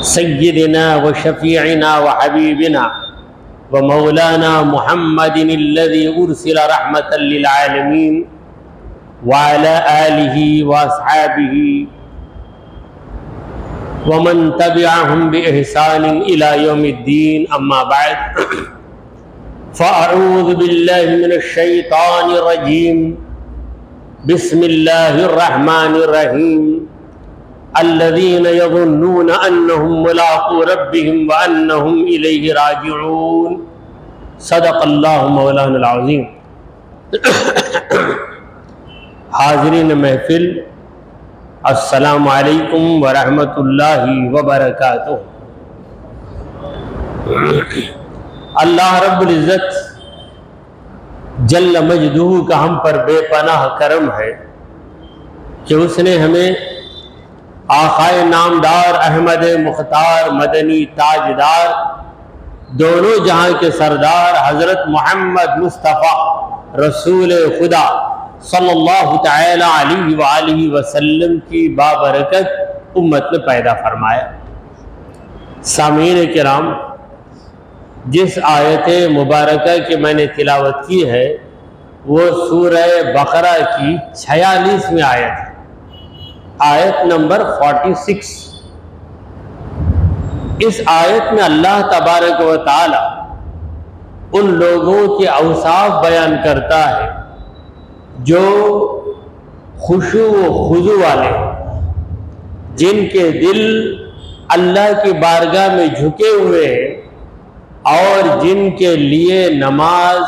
سيدنا وشفيعنا وحبيبنا ومولانا محمد الذي أرسل رحمة للعالمين وعلى آله وأصحابه ومن تبعهم بإحسان إلى يوم الدين. أما بعد فأعوذ بالله من الشيطان الرجيم. بسم الله الرحمن الرحيم. الذين يظنون أنهم ملاقو ربهم وأنهم إليه راجعون. صدق الله مولانا العظيم. حاضرین محفل، السلام علیکم ورحمۃ اللہ وبرکاتہ. اللہ رب العزت جل مجدہ کا ہم پر بے پناہ کرم ہے کہ اس نے ہمیں آقائے نامدار احمد مختار مدنی تاجدار دونوں جہاں کے سردار حضرت محمد مصطفیٰ رسول خدا صلی اللہ تعالی علیہ وآلہ وسلم کی بابرکت امت میں پیدا فرمایا. سامعین کرام، جس آیت مبارکہ کی میں نے تلاوت کی ہے وہ سورہ بقرہ کی 46ویں آیت ہے، آیت نمبر 46. اس آیت میں اللہ تبارک و تعالی ان لوگوں کے اوصاف بیان کرتا ہے جو خشوع و خضوع والے، جن کے دل اللہ کی بارگاہ میں جھکے ہوئے ہیں اور جن کے لیے نماز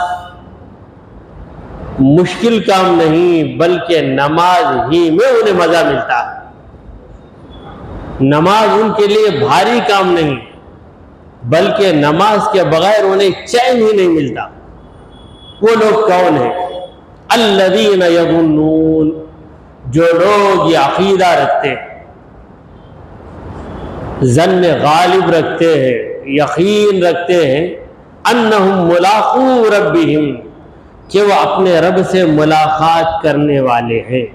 مشکل کام نہیں بلکہ نماز ہی میں انہیں مزہ ملتا ہے. نماز ان کے لیے بھاری کام نہیں بلکہ نماز کے بغیر انہیں چین ہی نہیں ملتا. وہ لوگ کون ہیں؟ الذین یظنون، جو لوگ یہ عقیدہ رکھتے ہیں، ظن غالب رکھتے ہیں، یقین رکھتے ہیں، انہم ملاقو ربہم، کہ وہ اپنے رب سے ملاقات کرنے والے ہیں.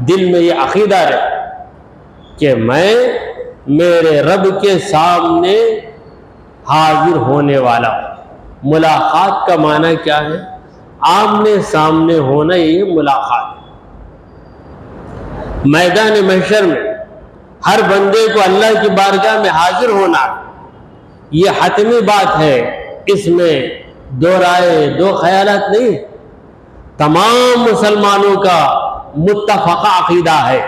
دل میں یہ عقیدہ رکھ کہ میں میرے رب کے سامنے حاضر ہونے والا ہوں. ملاقات کا معنی کیا ہے؟ آمنے سامنے ہونا، یہ ملاقات. میدان محشر میں ہر بندے کو اللہ کی بارگاہ میں حاضر ہونا یہ حتمی بات ہے. اس میں دو رائے، دو خیالات نہیں. تمام مسلمانوں کا متفقہ عقیدہ ہے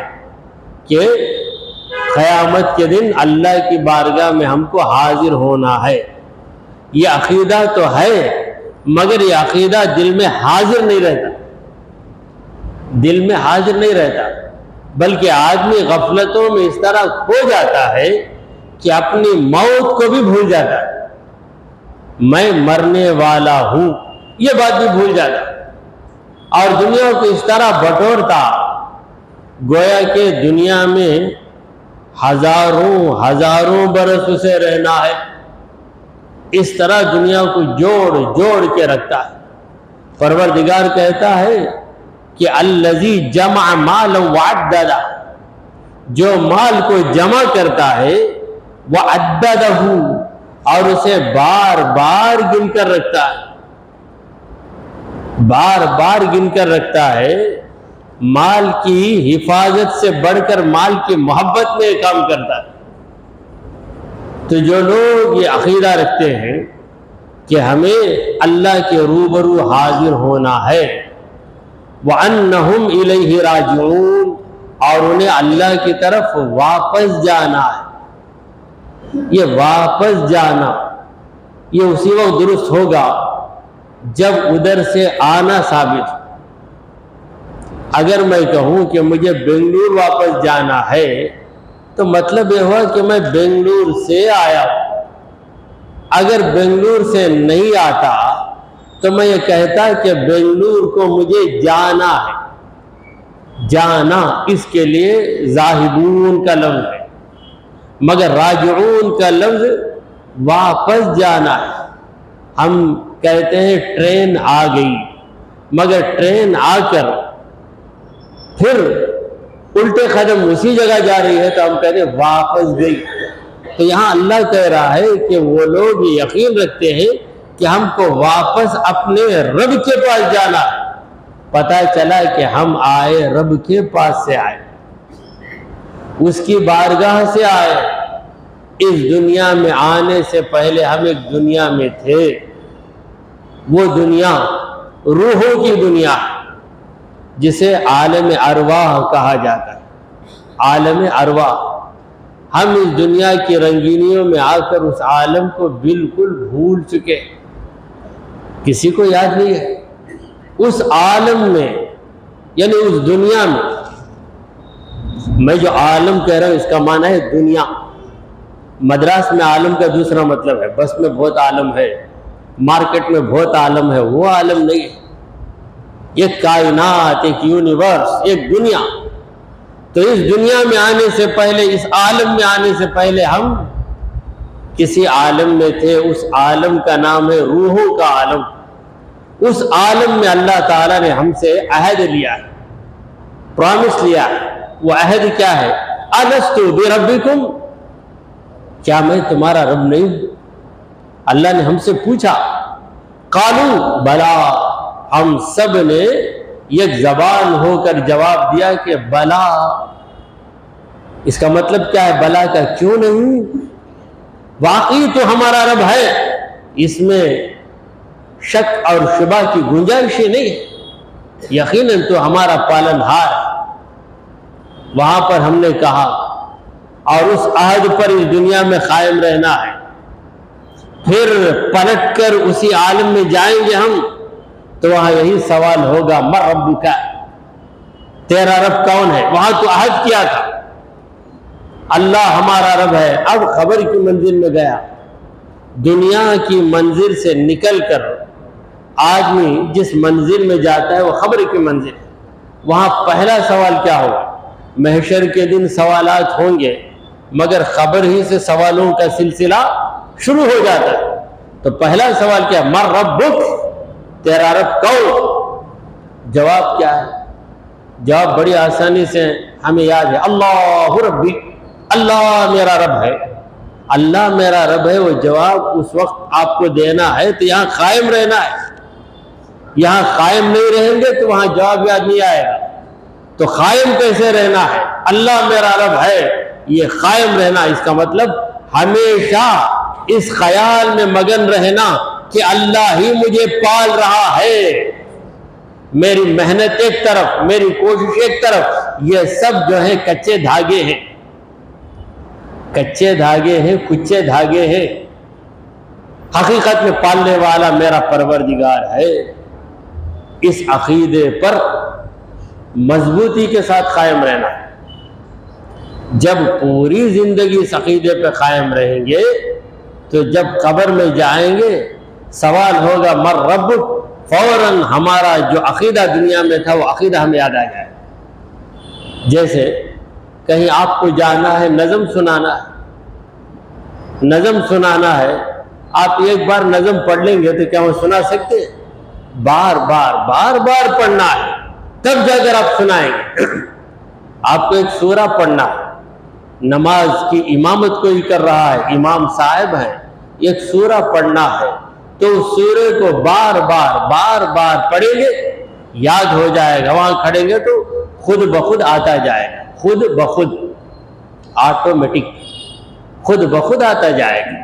کہ قیامت کے دن اللہ کی بارگاہ میں ہم کو حاضر ہونا ہے. یہ عقیدہ تو ہے مگر یہ عقیدہ دل میں حاضر نہیں رہتا. دل میں حاضر نہیں رہتا بلکہ آدمی غفلتوں میں اس طرح کھو جاتا ہے کہ اپنی موت کو بھی بھول جاتا ہے. میں مرنے والا ہوں یہ بات بھی بھول جاتا اور دنیا کو اس طرح بٹورتا گویا کہ دنیا میں ہزاروں برس اسے رہنا ہے. اس طرح دنیا کو جوڑ کے رکھتا ہے. پروردگار کہتا ہے کہ الذی جمع مالا وعددہ، جو مال کو جمع کرتا ہے وعددہ، اور اسے بار بار گن کر رکھتا ہے. بار بار گن کر رکھتا ہے. مال کی حفاظت سے بڑھ کر مال کی محبت میں یہ کام کرتا ہے. تو جو لوگ یہ عقیدہ رکھتے ہیں کہ ہمیں اللہ کے روبرو حاضر ہونا ہے، وَأَنَّهُمْ إِلَيْهِ رَاجِعُونَ، اور انہیں اللہ کی طرف واپس جانا ہے. یہ واپس جانا یہ اسی وقت درست ہوگا جب ادھر سے آنا ثابت ہو. اگر میں کہوں کہ مجھے بنگلور واپس جانا ہے تو مطلب یہ ہوا کہ میں بنگلور سے آیا ہوں. اگر بنگلور سے نہیں آتا تو میں یہ کہتا کہ بنگلور کو مجھے جانا ہے. جانا اس کے لیے ذاہبون کا لفظ ہے مگر راجعون کا لفظ واپس جانا ہے. ہم کہتے ہیں ٹرین آ گئی مگر ٹرین آ کر پھر الٹے قدم اسی جگہ جا رہی ہے تو ہم کہتے ہیں واپس گئی. تو یہاں اللہ کہہ رہا ہے کہ وہ لوگ یہ یقین رکھتے ہیں کہ ہم کو واپس اپنے رب کے پاس جانا ہے۔ پتہ چلا کہ ہم آئے رب کے پاس سے آئے، اس کی بارگاہ سے آئے۔ اس دنیا میں آنے سے پہلے ہم ایک دنیا میں تھے، وہ دنیا روحوں کی دنیا جسے عالم ارواح کہا جاتا ہے، عالم ارواح۔ ہم اس دنیا کی رنگینیوں میں آ کر اس عالم کو بالکل بھول چکے، کسی کو یاد نہیں ہے۔ اس عالم میں یعنی اس دنیا میں جو عالم کہہ رہا ہوں اس کا معنی ہے دنیا۔ مدراس میں عالم کا دوسرا مطلب ہے، بس میں بہت عالم ہے، مارکیٹ میں بہت عالم ہے، وہ عالم نہیں ہے، ایک کائنات، ایک یونیورس، ایک دنیا۔ تو اس دنیا میں آنے سے پہلے، اس عالم میں آنے سے پہلے ہم کسی عالم میں تھے، اس عالم کا نام ہے روحوں کا عالم۔ اس عالم میں اللہ تعالیٰ نے ہم سے عہد لیا ہے، پرامس لیا ہے۔ وہ عہد کیا ہے؟ الست بربکم، کیا میں تمہارا رب نہیں ہوں؟ اللہ نے ہم سے پوچھا، قالوا بلا، ہم سب نے ایک زبان ہو کر جواب دیا کہ بلا۔ اس کا مطلب کیا ہے بلا کا؟ کیوں نہیں، واقعی تو ہمارا رب ہے، اس میں شک اور شبہ کی گنجائش ہی نہیں، یقیناً تو ہمارا پالن ہار ہے۔ وہاں پر ہم نے کہا اور اس عہد پر اس دنیا میں قائم رہنا ہے، پھر پلٹ کر اسی عالم میں جائیں گے ہم تو وہاں یہی سوال ہوگا ما ربک، تیرا رب کون ہے؟ وہاں تو عہد کیا تھا اللہ ہمارا رب ہے۔ اب خبر کی منزل میں گیا، دنیا کی منزل سے نکل کر آدمی جس منزل میں جاتا ہے وہ خبر کی منزل ہے۔ وہاں پہلا سوال کیا ہوگا؟ محشر کے دن سوالات ہوں گے، مگر خبر ہی سے سوالوں کا سلسلہ شروع ہو جاتا ہے۔ تو پہلا سوال کیا؟ من ربک، تیرا رب کون؟ جواب کیا ہے؟ جواب بڑی آسانی سے ہمیں یاد ہے، اللہ ربی، اللہ میرا رب ہے، اللہ میرا رب ہے۔ وہ جواب اس وقت آپ کو دینا ہے تو یہاں قائم رہنا ہے، یہاں قائم نہیں رہیں گے تو وہاں جواب یاد نہیں آئے گا۔ تو قائم کیسے رہنا ہے؟ اللہ میرا رب ہے، یہ قائم رہنا، اس کا مطلب ہمیشہ اس خیال میں مگن رہنا کہ اللہ ہی مجھے پال رہا ہے، میری محنت ایک طرف، میری کوشش ایک طرف، یہ سب جو ہے کچے دھاگے ہیں، کچے دھاگے ہیں، کچے دھاگے ہیں۔ حقیقت میں پالنے والا میرا پروردگار ہے۔ اس عقیدے پر مضبوطی کے ساتھ قائم رہنا ہے۔ جب پوری زندگی اس عقیدے پہ قائم رہیں گے تو جب قبر میں جائیں گے سوال ہوگا من ربک، فوراً ہمارا جو عقیدہ دنیا میں تھا وہ عقیدہ ہمیں یاد آ جائے۔ جیسے کہیں آپ کو جانا ہے، نظم سنانا ہے، نظم سنانا ہے، آپ ایک بار نظم پڑھ لیں گے تو کیا وہ سنا سکتے ہیں؟ بار بار پڑھنا ہے تب جا کر آپ سنائیں گے۔ آپ کو ایک سورہ پڑھنا ہے، نماز کی امامت کوئی کر رہا ہے، امام صاحب ہیں، ایک سورہ پڑھنا ہے تو اس سورے کو بار بار پڑھیں گے، یاد ہو جائے گا۔ وہاں کھڑیں گے تو خود بخود آتا جائے گا، خود بخود، آٹومیٹک، خود بخود آتا جائے گا۔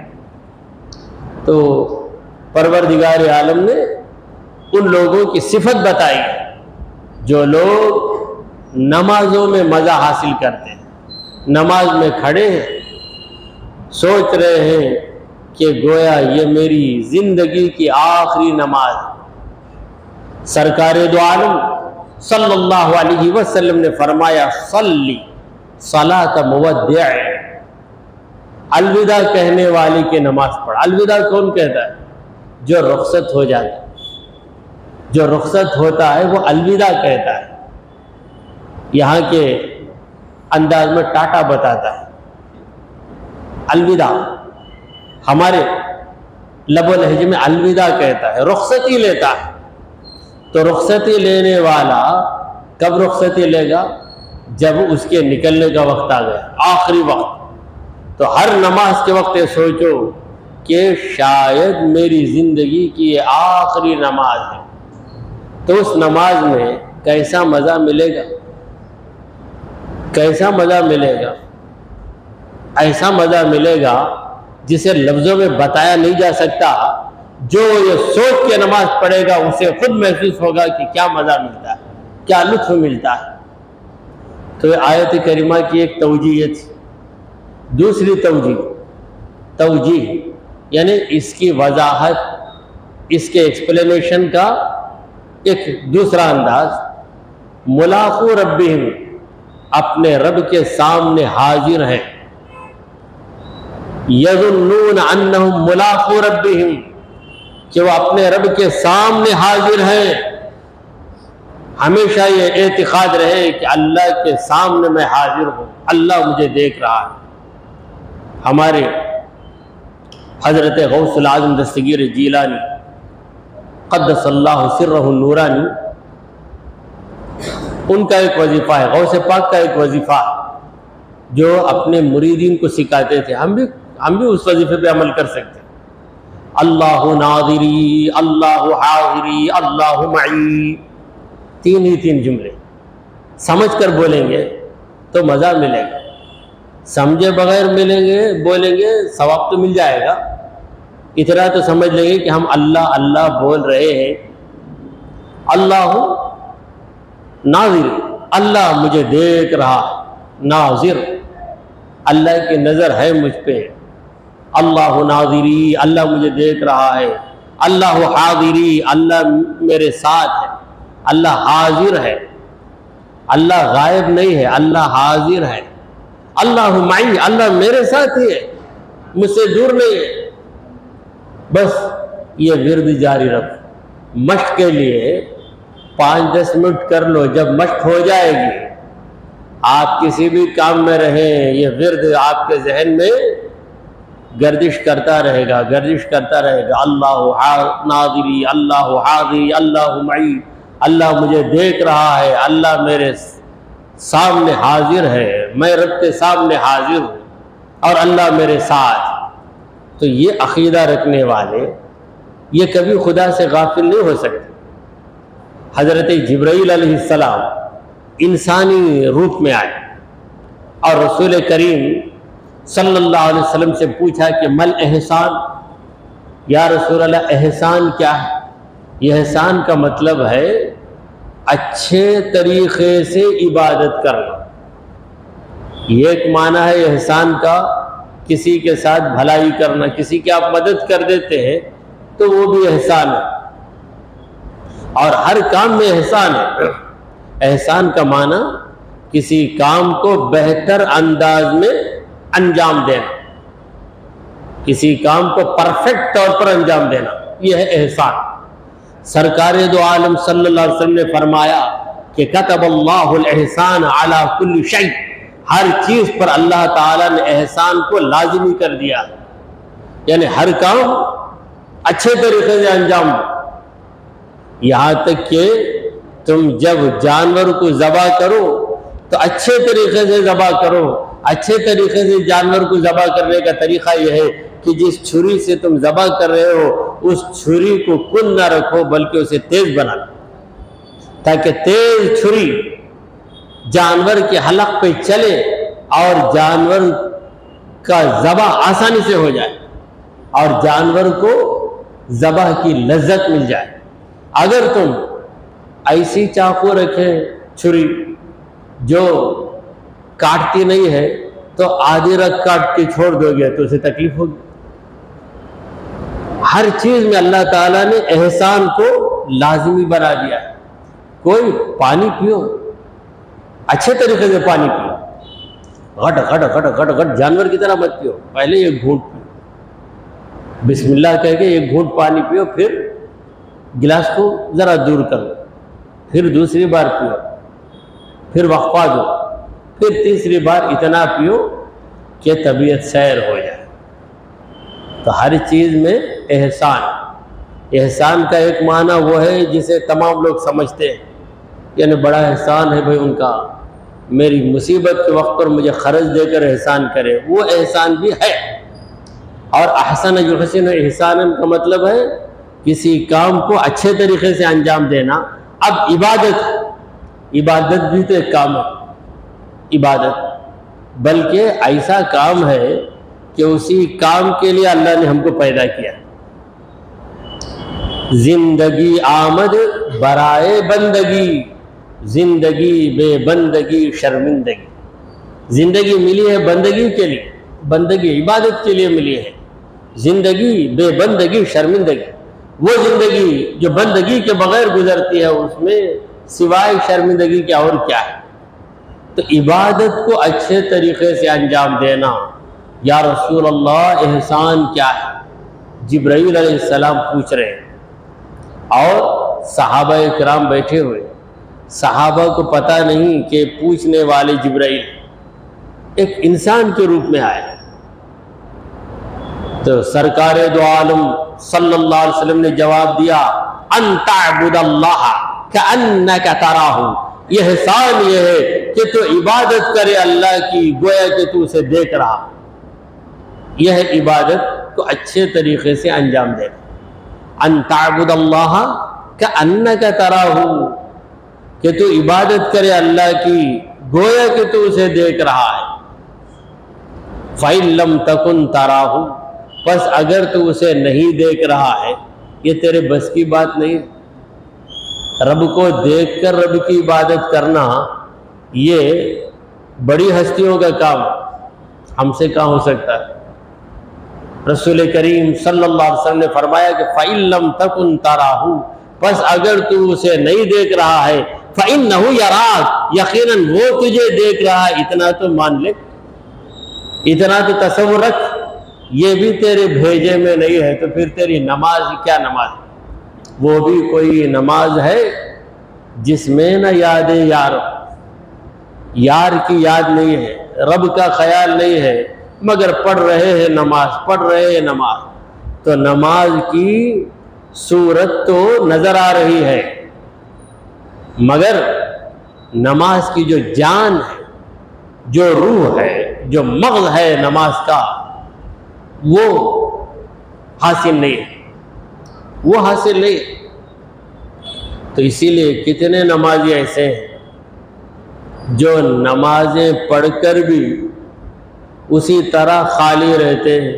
تو پروردگار عالم نے ان لوگوں کی صفت بتائی ہے جو لوگ نمازوں میں مزہ حاصل کرتے ہیں، نماز میں کھڑے ہیں، سوچ رہے ہیں کہ گویا یہ میری زندگی کی آخری نماز ہے۔ سرکار دو عالم صلی اللہ علیہ وسلم نے فرمایا صلی صلاۃ مودع، الوداع کہنے والی کی نماز پڑھ۔ الوداع کون کہتا ہے؟ جو رخصت ہو جاتا ہے، جو رخصت ہوتا ہے وہ الوداع کہتا ہے۔ یہاں کے انداز میں ٹاٹا بتاتا ہے الوداع، ہمارے لب و لہجے میں الوداع کہتا ہے، رخصتی لیتا ہے۔ تو رخصتی لینے والا کب رخصتی لے گا؟ جب اس کے نکلنے کا وقت آ گیا، آخری وقت۔ تو ہر نماز کے وقت یہ سوچو کہ شاید میری زندگی کی یہ آخری نماز ہے، تو اس نماز میں کیسا مزہ ملے گا، کیسا مزہ ملے گا؟ ایسا مزہ ملے گا جسے لفظوں میں بتایا نہیں جا سکتا۔ جو یہ سوچ کے نماز پڑھے گا اسے خود محسوس ہوگا کہ کیا مزہ ملتا ہے، کیا لطف ملتا ہے۔ تو یہ آیت کریمہ کی ایک توجیہ تھی۔ دوسری توجیہ یعنی اس کی وضاحت، اس کے ایکسپلینیشن کا ایک دوسرا انداز، ملاقو ربہم، اپنے رب کے سامنے حاضر ہیں، یظنون انہم ملاقو ربہم، کہ وہ اپنے رب کے سامنے حاضر ہیں۔ ہمیشہ یہ اعتقاد رہے کہ اللہ کے سامنے میں حاضر ہوں، اللہ مجھے دیکھ رہا ہے۔ ہمارے حضرت غوث العظم دستگیر جیلانی قدس اللہ سرہ النورانی، ان کا ایک وظیفہ ہے، غوث پاک کا ایک وظیفہ جو اپنے مریدین کو سکھاتے تھے، ہم بھی اس وظیفے پہ عمل کر سکتے ہیں۔ اللہ ناظری، اللہ حاضری، اللہ معی، تین جملے سمجھ کر بولیں گے تو مزہ ملے گا، سمجھے بغیر بولیں گے ثواب تو مل جائے گا، اتنا تو سمجھ لیں گے کہ ہم اللہ اللہ بول رہے ہیں۔ اللہ ناظر، اللہ مجھے دیکھ رہا، ناظر، اللہ کی نظر ہے مجھ پہ، اللہ ناظری، اللہ مجھے دیکھ رہا ہے، اللہ حاضری، اللہ میرے ساتھ ہے، اللہ حاضر ہے، اللہ غائب نہیں ہے، اللہ حاضر ہے، اللہ معی، اللہ میرے ساتھ ہی ہے، مجھ سے دور نہیں ہے۔ بس یہ ورد جاری رکھ، مشق کے لیے 5-10 منٹ کر لو، جب مشق ہو جائے گی آپ کسی بھی کام میں رہیں، یہ ورد آپ کے ذہن میں گردش کرتا رہے گا، اللہ ناظری، اللہ حاضری، اللہ معی، اللہ مجھے دیکھ رہا ہے، اللہ میرے سامنے حاضر ہے، میں رب کے سامنے حاضر ہوں اور اللہ میرے ساتھ۔ تو یہ عقیدہ رکھنے والے یہ کبھی خدا سے غافل نہیں ہو سکتے۔ حضرت جبرائیل علیہ السلام انسانی روپ میں آئے اور رسول کریم صلی اللہ علیہ وسلم سے پوچھا کہ مل احسان، یا رسول اللہ احسان کیا ہے؟ یہ احسان کا مطلب ہے اچھے طریقے سے عبادت کرنا۔ یہ ایک معنی ہے احسان کا، کسی کے ساتھ بھلائی کرنا، کسی کی آپ مدد کر دیتے ہیں تو وہ بھی احسان ہے، اور ہر کام میں احسان ہے۔ احسان کا معنی کسی کام کو بہتر انداز میں انجام دینا، کسی کام کو پرفیکٹ طور پر انجام دینا، یہ ہے احسان۔ سرکار دو عالم صلی اللہ علیہ وسلم نے فرمایا کہ کتب اللہ الاحسان علی کل شیء، ہر چیز پر اللہ تعالیٰ نے احسان کو لازمی کر دیا، یعنی ہر کام اچھے طریقے سے انجام دو۔ یہاں تک کہ تم جب جانور کو ذبح کرو تو اچھے طریقے سے ذبح کرو۔ اچھے طریقے سے جانور کو ذبح کرنے کا طریقہ یہ ہے کہ جس چھری سے تم ذبح کر رہے ہو اس چھری کو کن نہ رکھو بلکہ اسے تیز بنا لو، تاکہ تیز چھری جانور کے حلق پہ چلے اور جانور کا ذبح آسانی سے ہو جائے اور جانور کو ذبح کی لذت مل جائے۔ اگر تم ایسی چاقو رکھے چھری جو کاٹتی نہیں ہے تو آدھی رکھ کاٹ کے چھوڑ دو گے تو اسے تکلیف ہوگی۔ ہر چیز میں اللہ تعالیٰ نے احسان کو لازمی بنا دیا ہے۔ کوئی پانی پیو، اچھے طریقے سے پانی پیو، غٹ غٹ غٹ غٹ غٹ جانور کی طرح مت پیو، پہلے ایک گھونٹ پیو، بسم اللہ کہہ کے ایک گھونٹ پانی پیو، پھر گلاس کو ذرا دور کرو، پھر دوسری بار پیو، پھر وقفہ دو، پھر تیسری بار اتنا پیو کہ طبیعت سیر ہو جائے۔ تو ہر چیز میں احسان، احسان کا ایک معنی وہ ہے جسے تمام لوگ سمجھتے ہیں، یعنی بڑا احسان ہے بھائی ان کا، میری مصیبت کے وقت پر مجھے خرچ دے کر احسان کرے، وہ احسان بھی ہے۔ اور احسن یحسن احسانا کا مطلب ہے کسی کام کو اچھے طریقے سے انجام دینا۔ اب عبادت بھی تو ایک کام ہے، عبادت، بلکہ ایسا کام ہے کہ اسی کام کے لیے اللہ نے ہم کو پیدا کیا۔ زندگی آمد برائے بندگی، زندگی بے بندگی شرمندگی۔ زندگی ملی ہے بندگی کے لیے، بندگی عبادت کے لیے ملی ہے۔ زندگی بے بندگی شرمندگی، وہ زندگی جو بندگی کے بغیر گزرتی ہے اس میں سوائے شرمندگی کے اور کیا ہے؟ تو عبادت کو اچھے طریقے سے انجام دینا۔ یا رسول اللہ احسان کیا ہے؟ جبرائیل علیہ السلام پوچھ رہے ہیں اور صحابہ کرام بیٹھے ہوئے، صحابہ کو پتہ نہیں کہ پوچھنے والے جبرائیل ایک انسان کے روپ میں آئے۔ تو سرکار دو عالم صلی اللہ علیہ وسلم نے جواب دیا، ان تعبد اللہ کأنک تراہ، یہ احسان یہ ہے کہ تو عبادت کرے اللہ کی گویا کہ تو اسے دیکھ رہا۔ یہ ہے عبادت کو اچھے طریقے سے انجام دینا۔ ان تعبد اللہ کأنک تراہ، کہ تو عبادت کرے اللہ کی گویا کہ تو اسے دیکھ رہا ہے۔ فَإِن لَمْ تَكُنْ تَرَاهُ، پس اگر تو اسے نہیں دیکھ رہا ہے، یہ تیرے بس کی بات نہیں۔ رب کو دیکھ کر رب کی عبادت کرنا یہ بڑی ہستیوں کا کام، ہم سے کہاں ہو سکتا ہے؟ رسول کریم صلی اللہ علیہ وسلم نے فرمایا کہ فَإِن لَمْ تَكُنْ تَرَاهُ، پس اگر تو اسے نہیں دیکھ رہا ہے، فَإِنَّهُ يَرَاكَ، یقیناً وہ تجھے دیکھ رہا ہے۔ اتنا تو مان لے، اتنا تو تصور رکھ، یہ بھی تیرے بھیجے میں نہیں ہے، تو پھر تیری نماز کیا نماز ہے؟ وہ بھی کوئی نماز ہے جس میں نہ یاد یار، یار کی یاد نہیں ہے، رب کا خیال نہیں ہے، مگر پڑھ رہے ہیں نماز، پڑھ رہے ہیں نماز۔ تو نماز کی صورت تو نظر آ رہی ہے، مگر نماز کی جو جان ہے، جو روح ہے، جو مغز ہے نماز کا، وہ حاصل نہیں ہے، وہ حاصل نہیں ہے۔ تو اسی لیے کتنے نمازی ایسے ہیں جو نمازیں پڑھ کر بھی اسی طرح خالی رہتے ہیں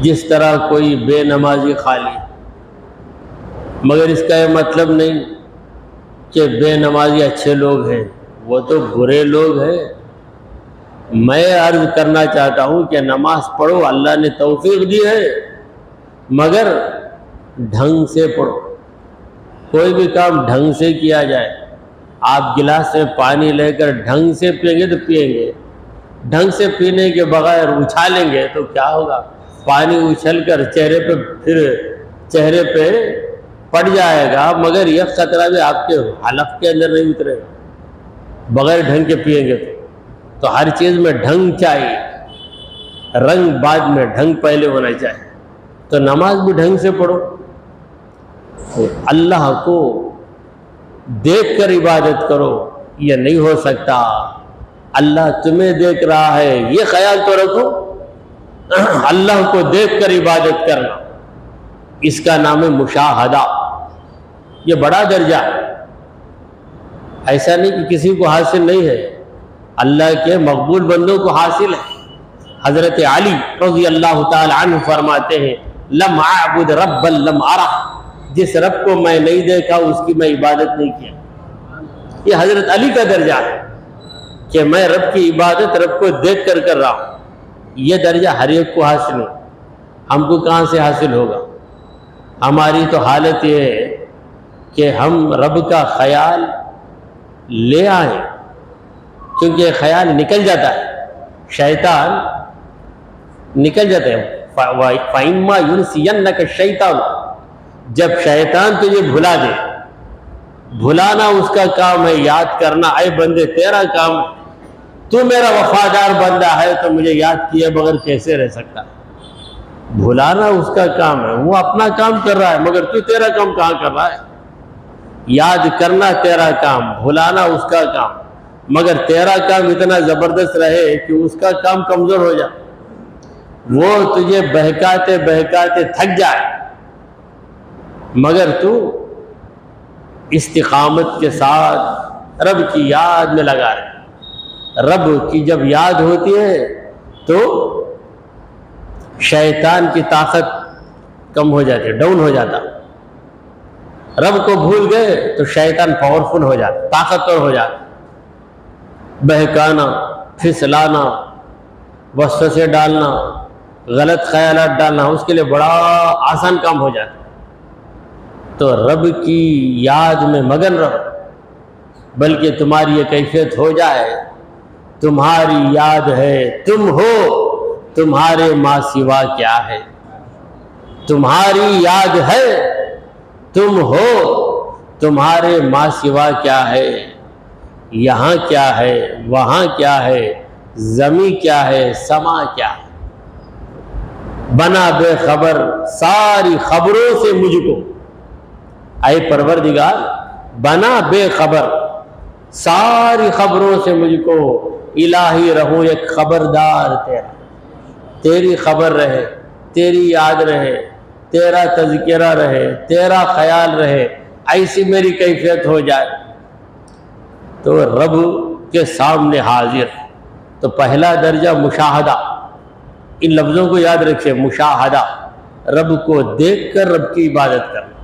جس طرح کوئی بے نمازی خالی، مگر اس کا یہ مطلب نہیں کہ بے نمازی اچھے لوگ ہیں، وہ تو برے لوگ ہیں۔ میں عرض کرنا چاہتا ہوں کہ نماز پڑھو، اللہ نے توفیق دی ہے، مگر ڈھنگ سے پڑھو۔ کوئی بھی کام ڈھنگ سے کیا جائے۔ آپ گلاس میں پانی لے کر ڈھنگ سے پئیں گے تو پئیں گے، ڈھنگ سے پینے کے بغیر اچھالیں گے تو کیا ہوگا؟ پانی اچھل کر چہرے پہ پڑ جائے گا، مگر یہ خطرہ بھی آپ کے حلق کے اندر نہیں اترے گا بغیر ڈھنگ کے پئیں گے تو ہر چیز میں ڈھنگ چاہیے، رنگ بعد میں، ڈھنگ پہلے ہونا چاہیے۔ تو نماز بھی ڈھنگ سے پڑھو، اللہ کو دیکھ کر عبادت کرو، یہ نہیں ہو سکتا۔ اللہ تمہیں دیکھ رہا ہے، یہ خیال تو رکھو۔ اللہ کو دیکھ کر عبادت کرنا، اس کا نام ہے مشاہدہ، یہ بڑا درجہ ہے۔ ایسا نہیں کہ کسی کو حاصل نہیں ہے، اللہ کے مقبول بندوں کو حاصل ہے۔ حضرت علی رضی اللہ تعالی عنہ فرماتے ہیں، لم اعبد ربا لم ارہ، جس رب کو میں نہیں دیکھا اس کی میں عبادت نہیں کیا۔ یہ حضرت علی کا درجہ ہے کہ میں رب کی عبادت رب کو دیکھ کر کر رہا ہوں۔ یہ درجہ ہر ایک کو حاصل ہے، ہم کو کہاں سے حاصل ہوگا؟ ہماری تو حالت یہ ہے کہ ہم رب کا خیال لے آئیں، کیونکہ خیال نکل جاتا ہے، شیطان نکل جاتا ہے۔ فَإِمَّا يُنْسِيَنَّكَ الشَّيْطَانُ، جب شیطان تجھے بھلا دے، بھلانا اس کا کام ہے، یاد کرنا اے بندے تیرا کام ہے، تو میرا وفادار بندہ ہے تو مجھے یاد کیے بغیر کیسے رہ سکتا ہے؟ بھلانا اس کا کام ہے، وہ اپنا کام کر رہا ہے، مگر تو تیرا کام کہاں کر رہا ہے؟ یاد کرنا تیرا کام، بھلانا اس کا کام۔ مگر تیرا کام اتنا زبردست رہے کہ اس کا کام کمزور ہو جائے، وہ تجھے بہکاتے بہکاتے تھک جائے، مگر تو استقامت کے ساتھ رب کی یاد میں لگا رہے۔ رب کی جب یاد ہوتی ہے تو شیطان کی طاقت کم ہو جاتی ہے، ڈاؤن ہو جاتا۔ رب کو بھول گئے تو شیطان پاورفل ہو جاتا، طاقتور ہو جاتا۔ بہکانا، پھسلانا، وسوسے ڈالنا، غلط خیالات ڈالنا اس کے لیے بڑا آسان کام ہو جاتا۔ تو رب کی یاد میں مگن رہو، بلکہ تمہاری یہ کیفیت ہو جائے، تمہاری یاد ہے تم ہو، تمہارے ماں سوا کیا ہے، تمہاری یاد ہے تم ہو، تمہارے ماں سوا کیا ہے، یہاں کیا ہے، وہاں کیا ہے، زمیں کیا ہے، سما کیا ہے، بنا بے خبر ساری خبروں سے مجھ کو، اے پروردگار بنا بے خبر ساری خبروں سے مجھ کو، الہی رہوں ایک خبردار تیرا، تیری خبر رہے، تیری یاد رہے، تیرا تذکرہ رہے، تیرا خیال رہے، ایسی میری کیفیت ہو جائے۔ تو رب کے سامنے حاضر، تو پہلا درجہ مشاہدہ، ان لفظوں کو یاد رکھیے، مشاہدہ، رب کو دیکھ کر رب کی عبادت کرنا۔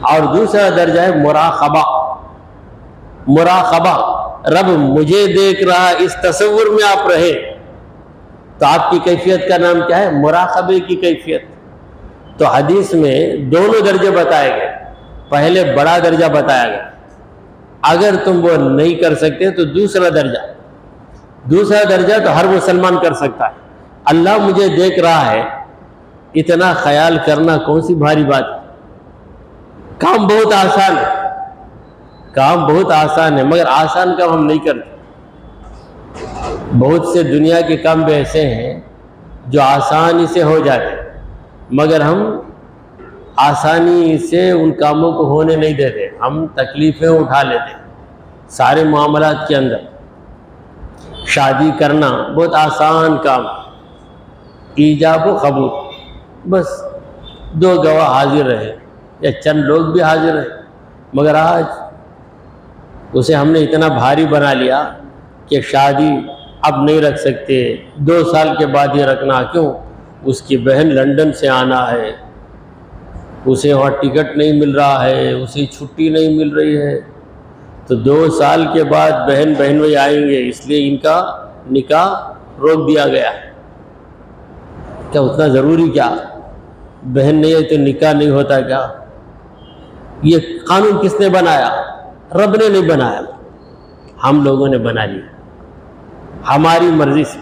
اور دوسرا درجہ ہے مراقبہ، مراقبہ، رب مجھے دیکھ رہا، اس تصور میں آپ رہے، تو آپ کی کیفیت کا نام کیا ہے؟ مراقبے کی کیفیت۔ تو حدیث میں دونوں درجے بتائے گئے، پہلے بڑا درجہ بتایا گیا، اگر تم وہ نہیں کر سکتے تو دوسرا درجہ تو ہر مسلمان کر سکتا ہے۔ اللہ مجھے دیکھ رہا ہے، اتنا خیال کرنا کون سی بھاری بات ہے؟ کام بہت آسان ہے، کام بہت آسان ہے، مگر آسان کام ہم نہیں کرتے۔ بہت سے دنیا کے کام بھی ایسے ہیں جو آسانی سے ہو جاتے، مگر ہم آسانی سے ان کاموں کو ہونے نہیں دیتے، ہم تکلیفیں اٹھا لیتے۔ سارے معاملات کے اندر شادی کرنا بہت آسان کام، ایجاب و قبول، بس 2 گواہ حاضر رہے یا چند لوگ بھی حاضر رہے، مگر آج اسے ہم نے اتنا بھاری بنا لیا کہ شادی اب نہیں رکھ سکتے، 2 سال کے بعد یہ رکھنا، کیوں؟ اس کی بہن لندن سے آنا ہے، اسے وہاں ٹکٹ نہیں مل رہا ہے، اسے چھٹی نہیں مل رہی ہے، تو 2 سال کے بعد بہن بھائی آئیں گے، اس لیے ان کا نکاح روک دیا گیا۔ کیا اتنا ضروری کیا؟ بہن نہیں ہے تو نکاح نہیں ہوتا کیا؟ یہ قانون کس نے بنایا؟ رب نے نہیں بنایا، ہم لوگوں نے بنا لیا ہماری مرضی سے۔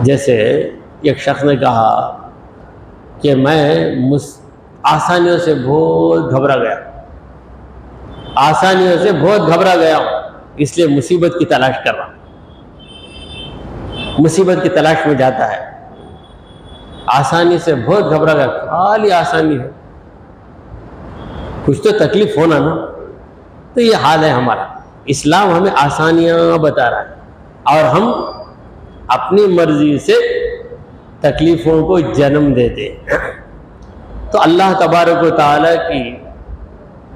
جیسے ایک شخص نے کہا کہ میں آسانیوں سے بہت گھبرا گیا، آسانیوں سے بہت گھبرا گیا ہوں، اس لیے مصیبت کی تلاش کر رہا ہوں۔ مصیبت کی تلاش میں جاتا ہے، آسانی سے بہت گھبرا گیا، خالی آسانی ہے، کچھ تو تکلیف ہونا نا۔ تو یہ حال ہے ہمارا، اسلام ہمیں آسانیاں بتا رہا ہے، اور ہم اپنی مرضی سے تکلیفوں کو جنم دیتے ہیں۔ تو اللہ تبارک و تعالیٰ کی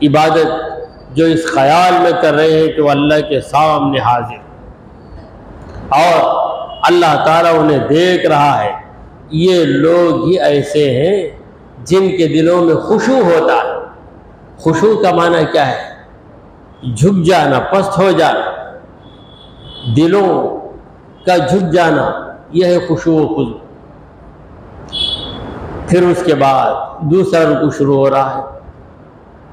عبادت جو اس خیال میں کر رہے ہیں کہ وہ اللہ کے سامنے حاضر، اور اللہ تعالیٰ انہیں دیکھ رہا ہے، یہ لوگ ہی ایسے ہیں جن کے دلوں میں خشوع ہوتا ہے۔ خشوع کا معنی کیا ہے؟ جھک جانا، پست ہو جانا، دلوں کا جھک جانا، یہ ہے خشوع و خضوع۔ پھر اس کے بعد دوسرا رکوع شروع ہو رہا ہے،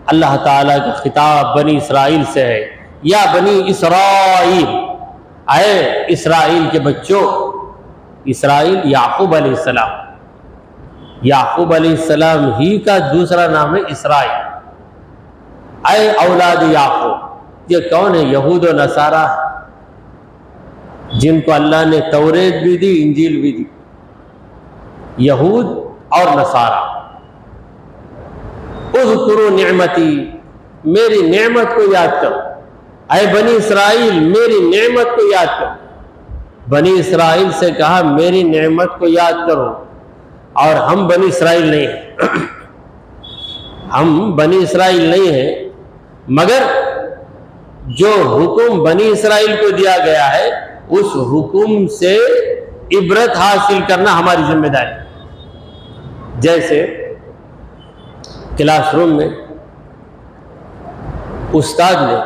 اللہ تعالیٰ کا خطاب بنی اسرائیل سے ہے، یا بنی اسرائیل، اے اسرائیل کے بچوں۔ اسرائیل یعقوب علیہ السلام، یعقوب علیہ السلام ہی کا دوسرا نام ہے اسرائیل، اے اولاد یعقوب۔ یہ کون ہے؟ یہود و نصارہ، جن کو اللہ نے توریت بھی دی، انجیل بھی دی، یہود اور نصارہ۔ اذکروا نعمتی، میری نعمت کو یاد کرو، اے بنی اسرائیل میری نعمت کو یاد کرو. بنی اسرائیل سے کہا میری نعمت کو یاد کرو. اور ہم بنی اسرائیل نہیں ہیں ہم بنی اسرائیل نہیں ہیں مگر جو حکم بنی اسرائیل کو دیا گیا ہے اس حکم سے عبرت حاصل کرنا ہماری ذمہ داری. جیسے کلاس روم میں استاد نے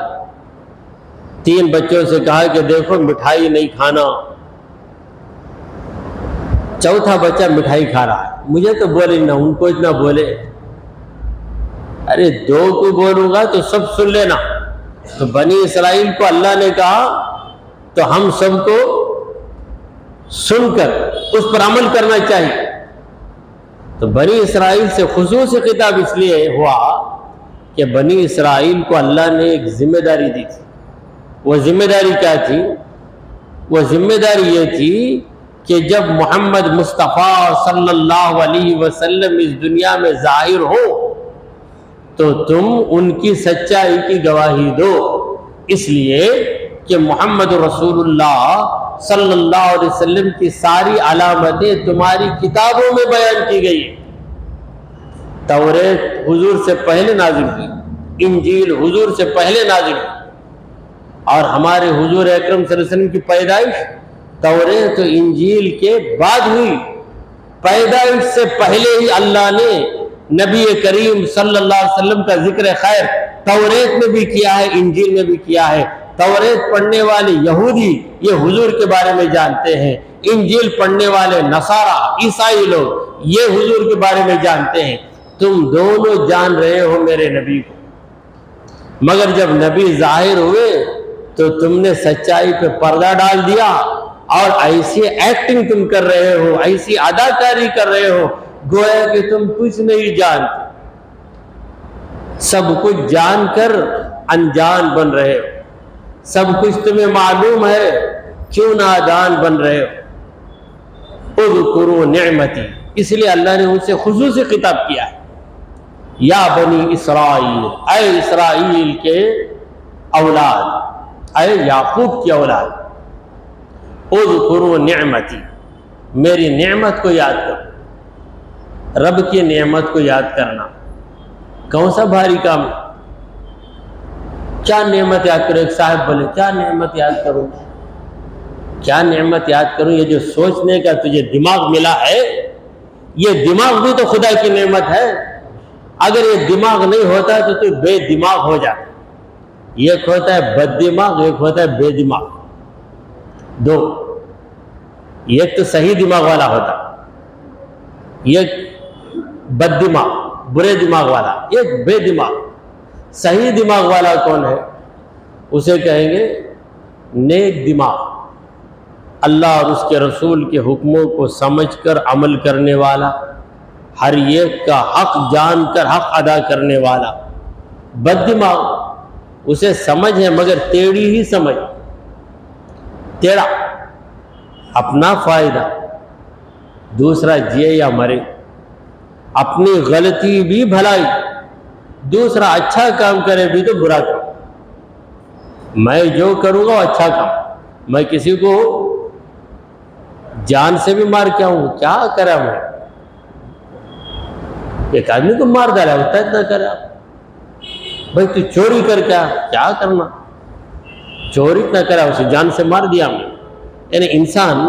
3 بچوں سے کہا کہ دیکھو مٹھائی نہیں کھانا. چوتھا بچہ مٹھائی کھا رہا ہے. مجھے تو بولے نہ ان کو اتنا بولے. ارے 2 کو بولوں گا تو سب سن لینا. تو بنی اسرائیل کو اللہ نے کہا تو ہم سب کو سن کر اس پر عمل کرنا چاہیے. تو بنی اسرائیل سے خصوصی خطاب اس لیے ہوا کہ بنی اسرائیل کو اللہ نے ایک ذمہ داری دی تھی. وہ ذمہ داری کیا تھی؟ وہ ذمہ داری یہ تھی کہ جب محمد مصطفیٰ صلی اللہ علیہ وسلم اس دنیا میں ظاہر ہو تو تم ان کی سچائی کی گواہی دو. اس لیے کہ محمد رسول اللہ صلی اللہ علیہ وسلم کی ساری علامتیں تمہاری کتابوں میں بیان کی گئی. توریت حضور سے پہلے نازل کی, انجیل حضور سے پہلے نازل کی, اور ہمارے حضور اکرم صلی اللہ علیہ وسلم کی پیدائش توریت و انجیل کے بعد ہوئی. پیدائش سے پہلے ہی اللہ نے نبی کریم صلی اللہ علیہ وسلم کا ذکر خیر توریت میں بھی کیا ہے, انجیل میں بھی کیا ہے. توریت پڑھنے والے یہودی یہ حضور کے بارے میں جانتے ہیں, انجیل پڑھنے والے نصارہ عیسائی لوگ یہ حضور کے بارے میں جانتے ہیں. تم دونوں جان رہے ہو میرے نبی کو, مگر جب نبی ظاہر ہوئے تو تم نے سچائی پہ پردہ ڈال دیا اور ایسی ایکٹنگ تم کر رہے ہو, ایسی اداکاری کر رہے ہو گویا کہ تم کچھ نہیں جانتے. سب کچھ جان کر انجان بن رہے ہو, سب کچھ تمہیں معلوم ہے کیوں نادان بن رہے ہو. اذکروا نعمتی, اس لیے اللہ نے ان سے خصوصی خطاب کیا ہے. یا بنی اسرائیل, اے اسرائیل کے اولاد, اے یعقوب کی اولاد, اذکروا نعمتی, میری نعمت کو یاد کرو. رب کی نعمت کو یاد کرنا کون سا بھاری کام ہے؟ کیا نعمت یاد کرو؟ ایک صاحب بولے کیا نعمت یاد کروں, کیا نعمت یاد کروں؟ یہ جو سوچنے کا تجھے دماغ ملا ہے یہ دماغ بھی تو خدا کی نعمت ہے. اگر یہ دماغ نہیں ہوتا تو بے دماغ ہو جاتا. ایک ہوتا ہے بد دماغ, ایک ہوتا ہے بے دماغ. دو, ایک تو صحیح دماغ والا ہوتا, ایک بد دماغ برے دماغ والا, ایک بے دماغ. صحیح دماغ والا کون ہے؟ اسے کہیں گے نیک دماغ, اللہ اور اس کے رسول کے حکموں کو سمجھ کر عمل کرنے والا, ہر ایک کا حق جان کر حق ادا کرنے والا. بد دماغ اسے سمجھ ہے مگر ٹیڑھی ہی سمجھ, ٹیڑھا, اپنا فائدہ, دوسرا جیے یا مرے, اپنی غلطی بھی بھلائی, دوسرا اچھا کام کرے بھی تو برا کام. میں جو کروں گا وہ اچھا کام, میں کسی کو جان سے بھی مار کے آؤں, کیا کرا میں؟ ایک آدمی کو مار ڈالا ہوتا ہے, اتنا کرا. بھائی تو چوری کر کیا کرنا, چوری اتنا کرا, اسے جان سے مار دیا میں. یعنی انسان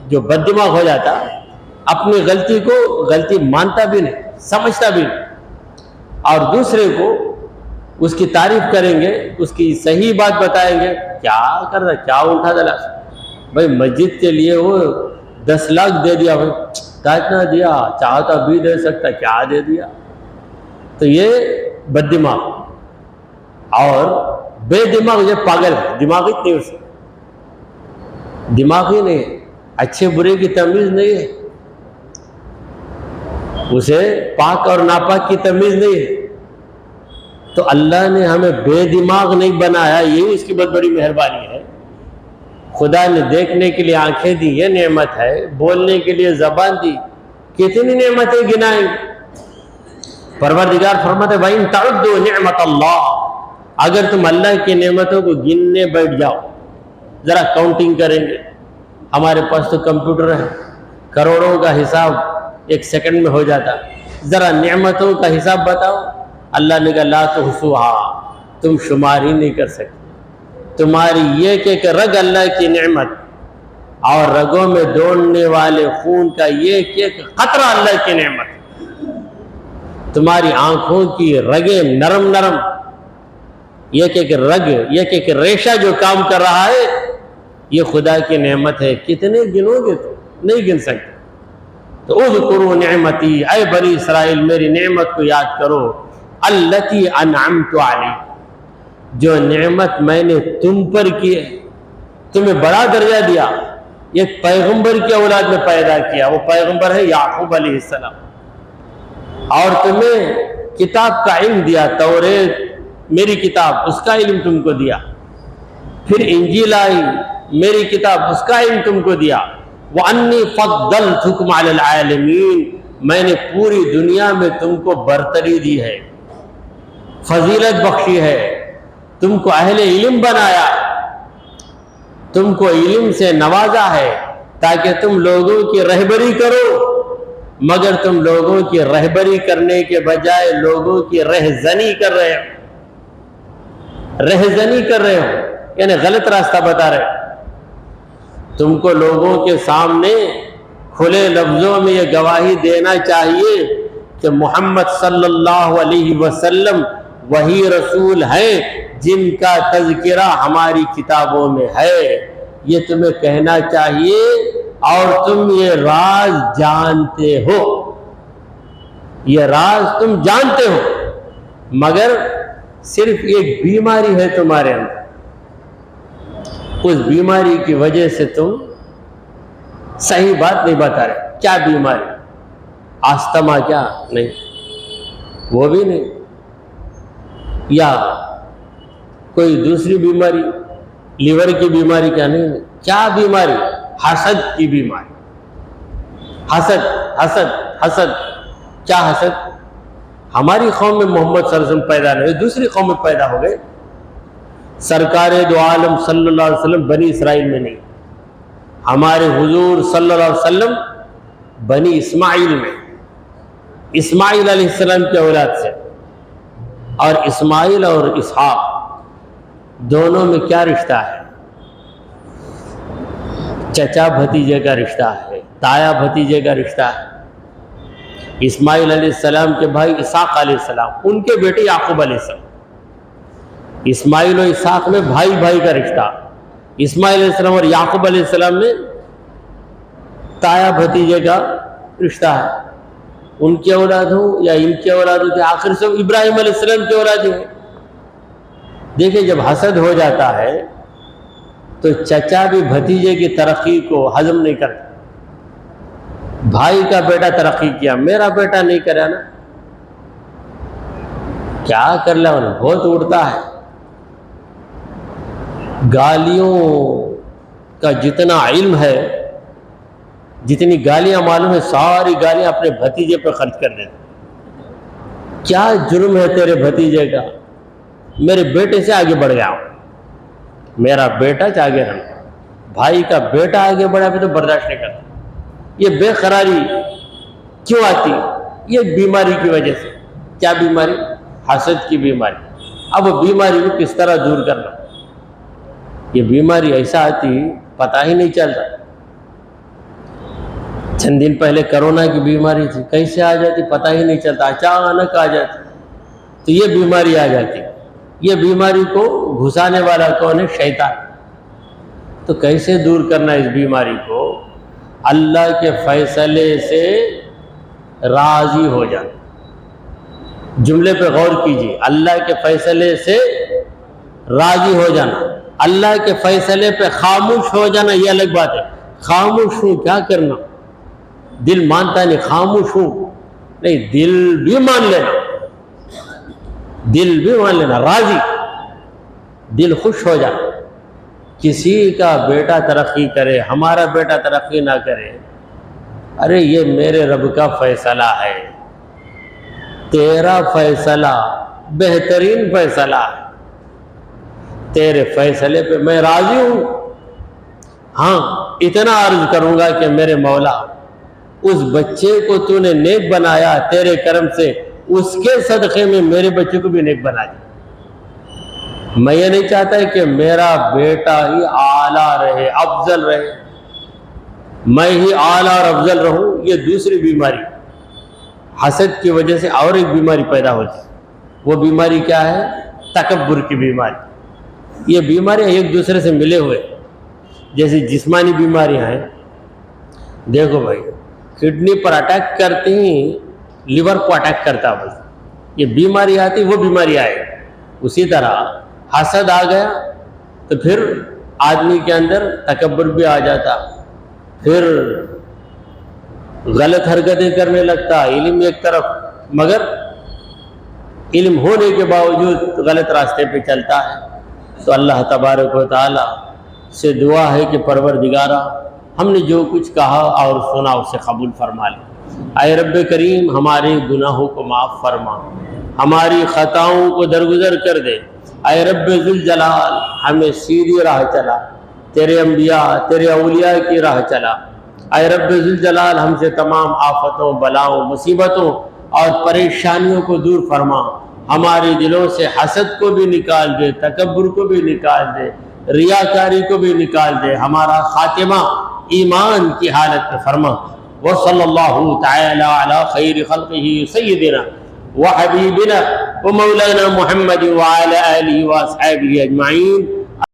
جو بد دماغ ہو جاتا اپنی غلطی کو غلطی مانتا بھی نہیں, سمجھتا بھی نہیں, اور دوسرے کو اس کی تعریف کریں گے, اس کی صحیح بات بتائیں گے, کیا کر رہا, کیا اٹھا دلا. بھائی مسجد کے لیے وہ 10 لاکھ دے دیا, بھائی کیا اتنا دیا, چاہتا بھی دے سکتا, کیا دے دیا. تو یہ بد دماغ. اور بے دماغ یہ پاگل ہے, دماغ ہی نہیں, اسے دماغ ہی نہیں, اچھے برے کی تمیز نہیں ہے, اسے پاک اور ناپاک کی تمیز نہیں ہے. تو اللہ نے ہمیں بے دماغ نہیں بنایا, یہی اس کی بہت بڑی مہربانی ہے. خدا نے دیکھنے کے لیے آنکھیں دی, یہ نعمت ہے. بولنے کے لیے زبان دی, کتنی نعمتیں گنائیں. پروردگار فرماتے ہیں وَإِن تَعُدُّوا نِعْمَةَ اللَّهِ, اگر تم اللہ کی نعمتوں کو گننے بیٹھ جاؤ، ذرا کاؤنٹنگ کریں گے، ہمارے پاس تو کمپیوٹر ہے، کروڑوں کا حساب ایک سیکنڈ میں ہو جاتا، ذرا نعمتوں کا حساب بتاؤ۔ اللہ نے کہا لا تحصوها، تم شمار ہی نہیں کر سکتے۔ تمہاری یہ کہ رگ اللہ کی نعمت اور رگوں میں دوڑنے والے خون کا یہ کہ قطرہ اللہ کی نعمت، تمہاری آنکھوں کی رگیں نرم نرم، یہ کہ رگ، یہ کہ ریشہ جو کام کر رہا ہے، یہ خدا کی نعمت ہے۔ کتنے گنو گے تو نہیں گن سکتے۔ تو اذکروا نعمتی، اے بنی اسرائیل میری نعمت کو یاد کرو، التی انعمت علیکم، جو نعمت میں نے تم پر کی ہے، تمہیں بڑا درجہ دیا، ایک پیغمبر کی اولاد میں پیدا کیا، وہ پیغمبر ہے یعقوب علیہ السلام، اور تمہیں کتاب کا علم دیا، توریت میری کتاب اس کا علم تم کو دیا، پھر انجیل آئی میری کتاب اس کا علم تم کو دیا، وَأَنِّي فَضَّلْتُكُمْ عَلَى الْعَالَمِينَ، میں نے پوری دنیا میں تم کو برتری دی ہے، فضیلت بخشی ہے، تم کو اہل علم بنایا، تم کو علم سے نوازا ہے تاکہ تم لوگوں کی رہبری کرو، مگر تم لوگوں کی رہبری کرنے کے بجائے لوگوں کی رہزنی کر رہے ہو، رہزنی کر رہے ہو یعنی غلط راستہ بتا رہے ہو۔ تم کو لوگوں کے سامنے کھلے لفظوں میں یہ گواہی دینا چاہیے کہ محمد صلی اللہ علیہ وسلم وہی رسول ہیں جن کا تذکرہ ہماری کتابوں میں ہے، یہ تمہیں کہنا چاہیے، اور تم یہ راز جانتے ہو، یہ راز تم جانتے ہو، مگر صرف ایک بیماری ہے تمہارے اندر، اس بیماری کی وجہ سے تم صحیح بات نہیں بتا رہے۔ کیا بیماری؟ آستما کیا؟ نہیں، وہ بھی نہیں، یا کوئی دوسری بیماری، لیور کی بیماری کیا؟ نہیں، کیا بیماری؟ حسد کی بیماری، حسد حسد حسد۔ کیا حسد؟ ہماری قوم میں محمد صلی اللہ علیہ وسلم پیدا نہیں ہوئے، دوسری قوم میں پیدا ہو گئے۔ سرکار دو عالم صلی اللہ علیہ وسلم بنی اسرائیل میں نہیں، ہمارے حضور صلی اللہ علیہ وسلم بنی اسماعیل میں، اسماعیل علیہ السلام کی اولاد سے، اور اسماعیل اور اسحاق دونوں میں کیا رشتہ ہے؟ چچا بھتیجے کا رشتہ ہے، تایا بھتیجے کا رشتہ ہے۔ اسماعیل علیہ السلام کے بھائی اسحاق علیہ السلام، ان کے بیٹے یعقوب علیہ السلام، اسماعیل و اسحاق میں بھائی بھائی کا رشتہ، اسماعیل علیہ السلام اور یعقوب علیہ السلام میں تایا بھتیجے کا رشتہ ہے۔ ان کی اولاد ہو یا ان کی اولاد ہو کہ آخر سب ابراہیم علیہ السلام کی اولاد ہیں۔ دیکھیں جب حسد ہو جاتا ہے تو چچا بھی بھتیجے کی ترقی کو ہضم نہیں کرتا۔ بھائی کا بیٹا ترقی کیا، میرا بیٹا نہیں کرا نا، کیا کر لیا انہیں، بہت اڑتا ہے۔ گالیوں کا جتنا علم ہے، جتنی گالیاں معلوم ہے، ساری گالیاں اپنے بھتیجے پہ خرچ کر دیتے۔ کیا جرم ہے تیرے بھتیجے کا؟ میرے بیٹے سے آگے بڑھ گیا ہوں، میرا بیٹا آگے رہا، بھائی کا بیٹا آگے بڑھا بھی تو برداشت نہیں کرتا۔ یہ بے قراری کیوں آتی؟ یہ بیماری کی وجہ سے۔ کیا بیماری؟ حسد کی بیماری۔ اب وہ بیماری کو کس طرح دور کرنا؟ یہ بیماری ایسا آتی پتہ ہی نہیں چلتا۔ چند دن پہلے کرونا کی بیماری تھی، کیسے آ جاتی پتہ ہی نہیں چلتا، اچانک آ جاتی۔ تو یہ بیماری آ جاتی، یہ بیماری کو گھسانے والا کون ہے؟ شیطان۔ تو کیسے دور کرنا اس بیماری کو؟ اللہ کے فیصلے سے راضی ہو جانا۔ جملے پہ غور کیجیے، اللہ کے فیصلے سے راضی ہو جانا، اللہ کے فیصلے پہ خاموش ہو جانا یہ الگ بات ہے۔ خاموش ہوں کیا کرنا؟ دل مانتا نہیں، خاموش ہوں نہیں، دل بھی مان لینا، دل بھی مان لینا، راضی، دل خوش ہو جانا۔ کسی کا بیٹا ترقی کرے، ہمارا بیٹا ترقی نہ کرے، ارے یہ میرے رب کا فیصلہ ہے، تیرا فیصلہ بہترین فیصلہ ہے۔ تیرے فیصلے پہ میں راضی ہوں. ہاں اتنا عرض کروں گا کہ میرے مولا اس بچے کو تو نے نیک بنایا تیرے کرم سے، اس کے صدقے میں میرے بچے کو بھی نیک بنا دے. میں یہ نہیں چاہتا کہ میرا بیٹا ہی اعلیٰ رہے، افضل رہے، میں ہی اعلیٰ اور افضل رہوں. یہ دوسری بیماری حسد کی وجہ سے اور ایک بیماری پیدا ہوتی ہے. وہ بیماری کیا ہے؟ تکبر کی بیماری. یہ بیماریاں ایک دوسرے سے ملے ہوئے، جیسے جسمانی بیماریاں ہیں. دیکھو بھائی، کڈنی پر اٹیک کرتے ہی لیور کو اٹیک کرتا بھائی. یہ بیماری آتی وہ بیماری آئے. اسی طرح حسد آ گیا تو پھر آدمی کے اندر تکبر بھی آ جاتا، پھر غلط حرکتیں کرنے لگتا. علم ایک طرف، مگر علم ہونے کے باوجود غلط راستے پہ چلتا ہے. تو اللہ تبارک و تعالی سے دعا ہے کہ پروردگارا ہم نے جو کچھ کہا اور سنا اسے قبول فرما لے. اے رب کریم ہمارے گناہوں کو معاف فرما، ہماری خطاؤں کو درگزر کر دے. اے رب ذوالجلال ہمیں سیدھی راہ چلا، تیرے انبیاء تیرے اولیاء کی راہ چلا. اے رب ذوالجلال ہم سے تمام آفتوں، بلاؤں، مصیبتوں اور پریشانیوں کو دور فرما. ہمارے دلوں سے حسد کو بھی نکال دے، تکبر کو بھی نکال دے، ریاکاری کو بھی نکال دے. ہمارا خاتمہ ایمان کی حالت میں فرما. وصلی اللہ تعالی علی خیر خلقہ سیدنا وحبیبنا ومولانا محمد وعلی آلہ واصحابہ اجمعین.